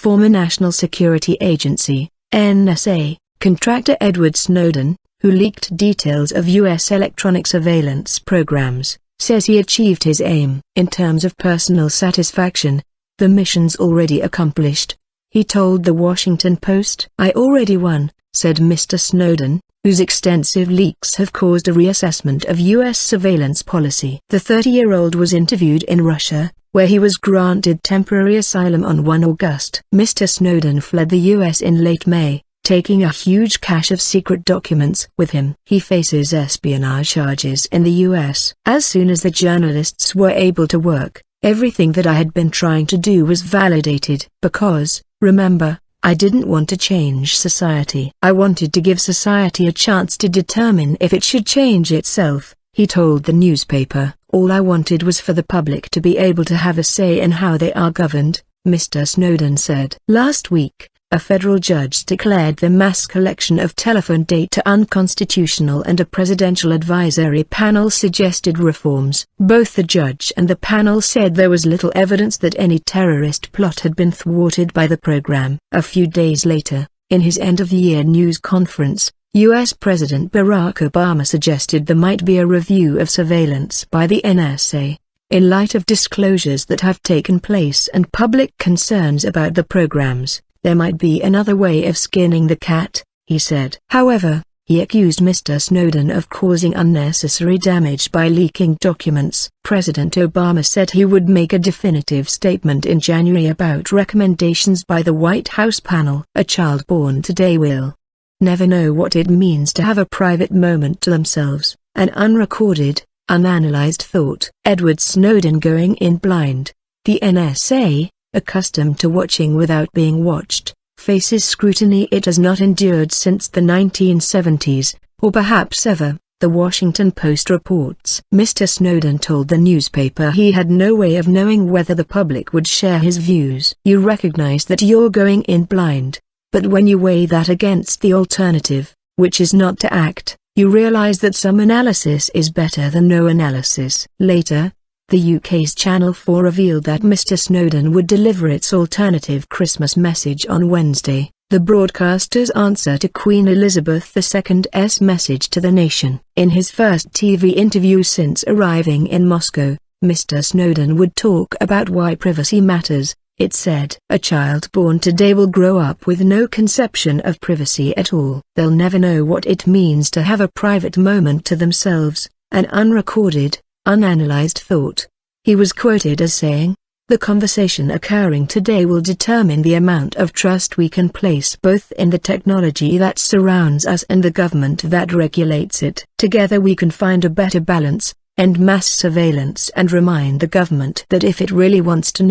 Former National Security Agency, NSA, contractor Edward Snowden, who leaked details of U.S. electronic surveillance programs, says he achieved his aim. In terms of personal satisfaction, the mission's already accomplished, he told The Washington Post. "I already won," said Mr. Snowden, whose extensive leaks have caused a reassessment of U.S. surveillance policy. The 30-year-old was interviewed in Russia, where he was granted temporary asylum on 1 August. Mr. Snowden fled the U.S. in late May, taking a huge cache of secret documents with him. He faces espionage charges in the U.S. As soon as the journalists were able to work, everything that I had been trying to do was validated. Because, remember, I didn't want to change society. I wanted to give society a chance to determine if it should change itself, he told the newspaper. "All I wanted was for the public to be able to have a say in how they are governed," Mr. Snowden said. Last week, a federal judge declared the mass collection of telephone data unconstitutional and a presidential advisory panel suggested reforms. Both the judge and the panel said there was little evidence that any terrorist plot had been thwarted by the program. A few days later, in his end-of-the-year news conference, U.S. President Barack Obama suggested there might be a review of surveillance by the NSA, in light of disclosures that have taken place and public concerns about the programs. There might be another way of skinning the cat, he said. However, he accused Mr. Snowden of causing unnecessary damage by leaking documents. President Obama said he would make a definitive statement in January about recommendations by the White House panel. "A child born today will never know what it means to have a private moment to themselves, an unrecorded, unanalyzed thought." Edward Snowden going in blind. The NSA, accustomed to watching without being watched, faces scrutiny it has not endured since the 1970s, or perhaps ever, The Washington Post reports. Mr. Snowden told the newspaper he had no way of knowing whether the public would share his views. "You recognize that you're going in blind, but when you weigh that against the alternative, which is not to act, you realize that some analysis is better than no analysis." Later, the UK's Channel 4 revealed that Mr. Snowden would deliver its alternative Christmas message on Wednesday, the broadcaster's answer to Queen Elizabeth II's message to the nation. In his first TV interview since arriving in Moscow, Mr. Snowden would talk about why privacy matters. It said, "A child born today will grow up with no conception of privacy at all. They'll never know what it means to have a private moment to themselves, an unrecorded, unanalyzed thought." He was quoted as saying, "The conversation occurring today will determine the amount of trust we can place both in the technology that surrounds us and the government that regulates it. Together we can find a better balance, end mass surveillance and remind the government that if it really wants to